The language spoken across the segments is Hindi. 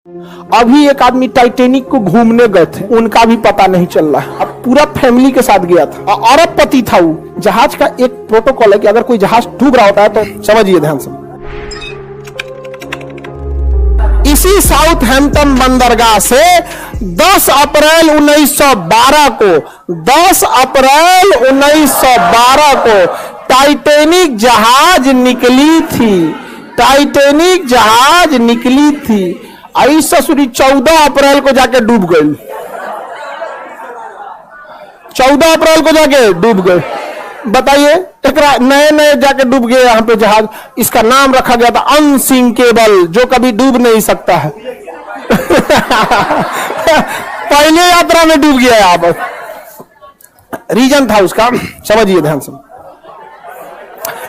अभी एक आदमी टाइटेनिक को घूमने गए थे, उनका भी पता नहीं चल रहा है। अब पूरा फैमिली के साथ गया था, अरबपति था वो। जहाज का एक प्रोटोकॉल है कि अगर कोई जहाज डूब रहा होता है तो समझिए ध्यान से। इसी साउथहैम्पटन बंदरगाह से 10 अप्रैल 1912 को 10 अप्रैल 1912 को टाइटेनिक जहाज निकली थी। टाइटेनिक जहाज निकली थी। आई ससुरी 14 अप्रैल को जाके डूब गई। 14 अप्रैल को जाके डूब गए। बताइए, एक नए नए जाके डूब गए यहां पे जहाज। इसका नाम रखा गया था अनसिंकेबल, जो कभी डूब नहीं सकता है। पहले यात्रा में डूब गया यहां पर। रीजन था उसका, समझिए ध्यान से।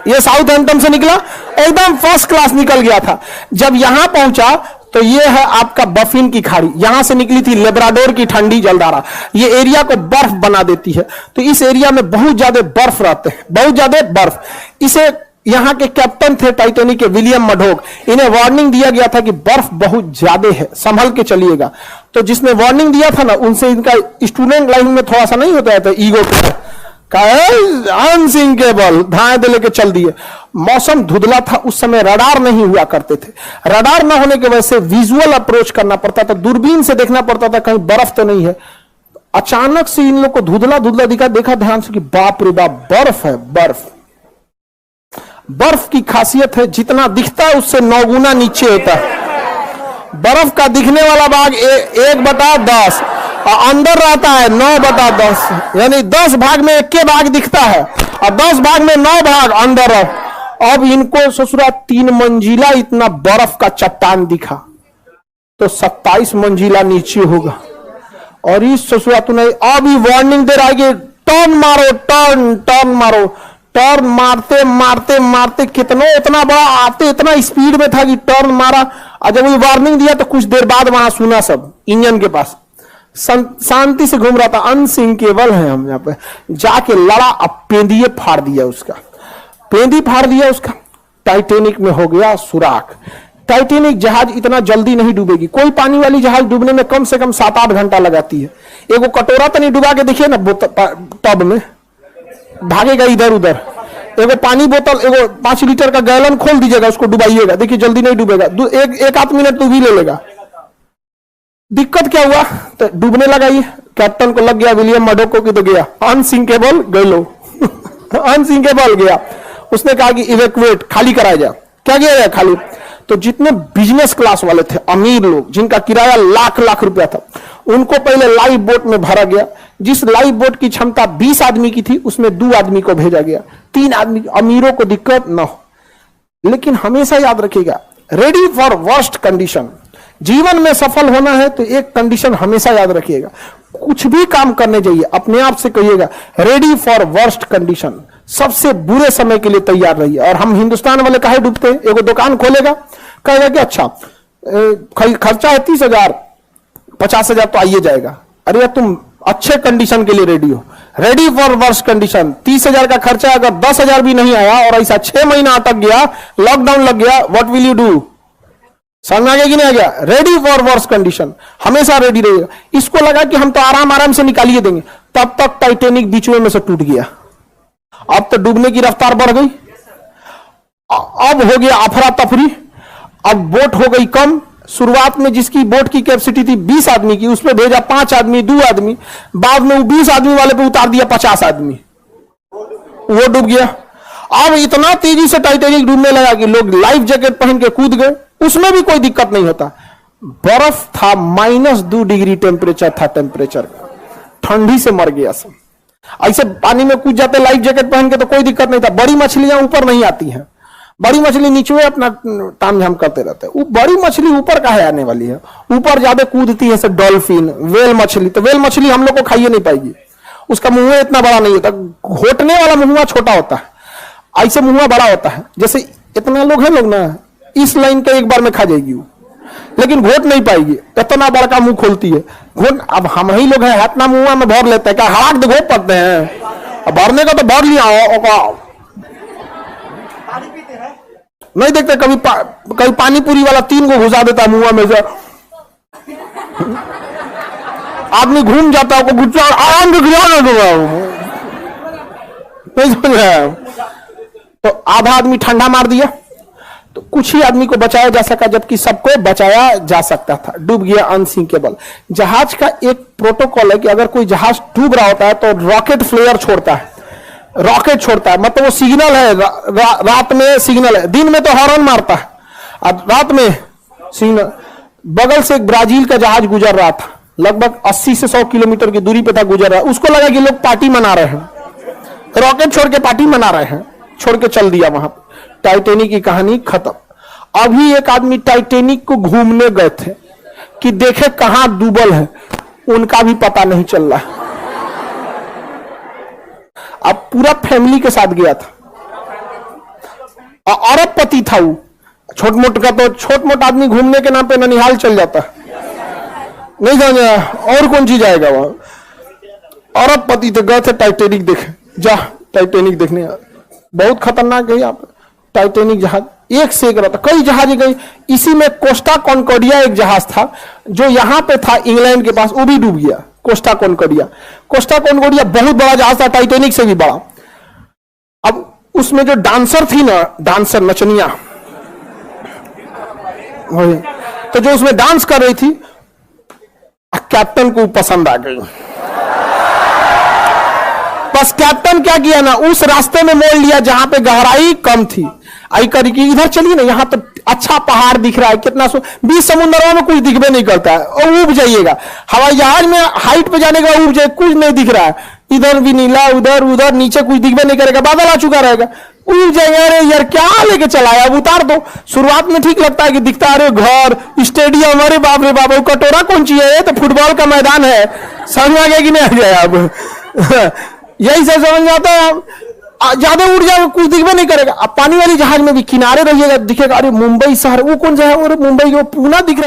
ये साउथहैम्पटन से निकला, एकदम फर्स्ट क्लास निकल गया था। जब यहां पहुंचा तो ये है आपका बफिन की खाड़ी। यहां से निकली थी लेब्राडोर की ठंडी जलधारा। ये एरिया को बर्फ बना देती है, तो इस एरिया में बहुत ज्यादा बर्फ रहते हैं, बहुत ज्यादा बर्फ। इसे यहां के कैप्टन थे टाइटेनिक के, विलियम मडोक। इन्हें वार्निंग दिया गया था कि बर्फ बहुत ज्यादा है, संभल के चलिएगा। तो जिसने वार्निंग दिया था ना, उनसे इनका स्टूडेंट लाइफ में थोड़ा सा नहीं होता था ईगो पे, अनसिंकेबल, धाए दे लेके चल दिए। मौसम धुंधला था, उस समय रडार नहीं हुआ करते थे। रडार ना होने की वजह से विजुअल अप्रोच करना पड़ता था, दूरबीन से देखना पड़ता था कहीं बर्फ तो नहीं है। अचानक से इन लोग को धुंधला धुंधला दिखा, देखा ध्यान से कि बाप रे बाप, बर्फ है। बर्फ बर्फ की खासियत है, जितना दिखता है उससे 9 गुना नीचे होता है। बर्फ का दिखने वाला भाग 1/10 और अंदर रहता है 9/10, यानी 10 भाग में 1 भाग दिखता है और 10 भाग में 9 भाग अंदर है। अब इनको ससुरा 3 मंजिला इतना बर्फ का चट्टान दिखा, तो 27 मंजिला नीचे होगा। और इस ससुरा तूने अभी वार्निंग दे रहा है कि टर्न मारो, टर्न टर्न मारो। टर्न मारते मारते मारते कितना इतना बड़ा आते, इतना स्पीड में था कि टर्न मारा। और जब वो वार्निंग दिया तो कुछ देर बाद वहां सुना सब इंजन के पास शांति से घूम रहा था। अनसिंकेबल है हम यहाँ पे। जाके लड़ा, अब पेंदिए फाड़ दिया उसका, पेंदी फाड़ दिया उसका। टाइटेनिक में हो गया सुराख। टाइटेनिक जहाज इतना जल्दी नहीं डूबेगी। कोई पानी वाली जहाज डूबने में कम से कम 7-8 घंटा लगाती है। एगो कटोरा तो नहीं डुबा के देखिए ना टब में, भागेगा इधर उधर। एगो पानी बोतल, एगो 5 लीटर का गैलन खोल दीजिएगा, उसको डुबाइएगा, देखिए जल्दी नहीं डूबेगा। एक आध मिनट तो भी ले लेगा। दिक्कत क्या हुआ, तो डूबने लगा। ये कैप्टन को लग गया, विलियम मडोक को तो गया अनसिंकेबल, गलो अनसिंकेबल गया। उसने कहा कि इवैक्यूएट, खाली कराया जाए। क्या किया जाए खाली? तो जितने बिजनेस क्लास वाले थे, अमीर लोग, जिनका किराया लाख लाख रुपया था, उनको पहले लाइफ बोट में भरा गया। जिस लाइफ बोट की क्षमता 20 आदमी की थी, उसमें 2 आदमी को भेजा गया। 3 आदमी, अमीरों को दिक्कत न हो। लेकिन हमेशा याद रखिएगा, रेडी फॉर वर्स्ट कंडीशन। जीवन में सफल होना है तो एक कंडीशन हमेशा याद रखिएगा। कुछ भी काम करने जाइए, अपने आप से कहिएगा रेडी फॉर वर्स्ट कंडीशन। सबसे बुरे समय के लिए तैयार रहिए। और हम हिंदुस्तान वाले काहे डूबते हैं? एगो दुकान खोलेगा, कहेगा कि अच्छा खर्चा है 30,000, 50,000 तो आइए जाएगा। अरे तुम अच्छे कंडीशन के लिए रेडी हो, रेडी फॉर वर्स्ट कंडीशन। 30,000 का खर्चा अगर 10,000 भी नहीं आया और ऐसा 6 महीना अटक गया, लॉकडाउन लग गया, व्हाट विल यू डू? समझ आ गया कि नहीं आ गया? रेडी फॉर वर्स्ट कंडीशन, हमेशा रेडी रहेगा। इसको लगा कि हम तो आराम आराम से निकालिए देंगे, तब तक टाइटेनिक बीचवे में से टूट गया। अब तो डूबने की रफ्तार बढ़ गई। अब हो गया अफरा तफरी। अब बोट हो गई कम। शुरुआत में जिसकी बोट की कैपेसिटी थी 20 आदमी की, उसमें भेजा 5 आदमी, 2 आदमी। बाद में वो 20 आदमी वाले पे उतार दिया 50 आदमी, वो डूब गया। अब इतना तेजी से टाइटेनिक डूबने लगा कि लोग लाइफ जैकेट पहन के कूद गए। उसमें भी कोई दिक्कत नहीं होता। बर्फ था, -2 डिग्री टेम्परेचर था, टेम्परेचर ठंडी से मर गया सब। ऐसे पानी में कूद जाते लाइफ जैकेट पहन के तो कोई दिक्कत नहीं था। बड़ी मछलियां ऊपर नहीं आती हैं, बड़ी मछली नीचे अपना तामझाम करते रहते हैं। वो बड़ी मछली ऊपर काहे आने वाली है? ऊपर ज्यादा कूदती है, डॉल्फिन, वेल मछली। तो वेल मछली हम लोग को खाइए नहीं पाएगी, उसका मुंह इतना बड़ा नहीं होता। घोटने वाला मुंह छोटा होता है, ऐसे मुंह बड़ा होता है। जैसे इतना लोग हैं, लोग ना इस लाइन का एक बार में खा जाएगी वो, लेकिन घोट नहीं पाएगी, इतना बड़का मुंह खोलती है घोट। अब हम ही लोग हैं, हाथ ना मुंह में भर लेते हैं, क्या हाथ घोट पड़ते हैं? भरने का तो भर लिया नहीं देखते कभी पानी पूरी वाला 3 को घुसा देता मुंह में से। आदमी घूम जाता है, गुस्सा आराम से गिरा दूंगा, नहीं समझ रहा है। तो आधा आदमी ठंडा मार दिया, तो कुछ ही आदमी को बचाया जा सका, जबकि सबको बचाया जा सकता था। डूब गया अनसिंकेबल। जहाज का एक प्रोटोकॉल है कि अगर कोई जहाज डूब रहा होता है तो रॉकेट फ्लेयर छोड़ता है, रॉकेट छोड़ता है, मतलब वो सिग्नल है, रात में सिग्नल है, दिन में तो हॉर्न मारता है, और रात में सिग्नल। बगल से एक ब्राजील का जहाज गुजर रहा था, लगभग 80 से 100 किलोमीटर की दूरी पे था गुजर रहा है। उसको लगा कि लोग पार्टी मना रहे हैं, रॉकेट छोड़ के पार्टी मना रहे हैं, छोड़ के चल दिया वहां पे। टाइटैनिक की कहानी खत्म। अभी एक आदमी टाइटैनिक को घूमने गए थे कि देखे कहां डूबल है, उनका भी पता नहीं चल रहा। अब पूरा फैमिली के साथ गया था, और अरबपति था वो। छोट मोट का तो छोट मोट आदमी घूमने के नाम पे ननिहाल चल जाता है, नहीं जाना और कौन चीज आएगा वहां। अरबपति तो गए थे टाइटैनिक देखे, जा टाइटैनिक देखने, बहुत खतरनाक है यहाँ पे टाइटैनिक जहाज, एक से एक रहता, कई जहाज गई। इसी में कोस्टा कॉन्कॉर्डिया एक जहाज था जो यहां पे था इंग्लैंड के पास, वो भी डूब गया। कोस्टा कॉन्कॉर्डिया, कोस्टा कॉन्कॉर्डिया बहुत बड़ा जहाज था, टाइटैनिक से भी बड़ा। अब उसमें जो डांसर थी ना, डांसर नचनिया, तो जो उसमें डांस कर रही थी, कैप्टन को पसंद आ गई। बस कैप्टन क्या किया ना, उस रास्ते में मोड़ लिया जहां पे गहराई कम थी। आई करी कि इधर चलिए ना, यहां तो अच्छा पहाड़ दिख रहा है, कितना बीच समुद्रों में कुछ दिखबे नहीं करता है, और उब जाइएगा। हवाई जहाज में हाइट पे जाने के बाद उब जाए, कुछ नहीं दिख रहा है, इधर भी नीला, उधर उधर, नीचे कुछ दिखबे नहीं करेगा, बादल आ चुका रहेगा, उब जाएगा। अरे यार क्या लेके चला है, अब उतार दो। शुरुआत में ठीक लगता है कि दिखता है, अरे घर, स्टेडियम, अरे बाप रे बाप, कटोरा कौन चीज है, ये तो फुटबॉल का मैदान है, समझ आ गया कि नहीं आ गया। अब यही सब समझ जाता है। ज्यादा उड़ जाएगा, कुछ दिखबे नहीं करेगा। अब पानी वाली जहाज में भी किनारे रहिएगा, दिखेगा, अरे मुंबई शहर, वो कौन सा है, अरे मुंबई, वो पूना दिख रहा है।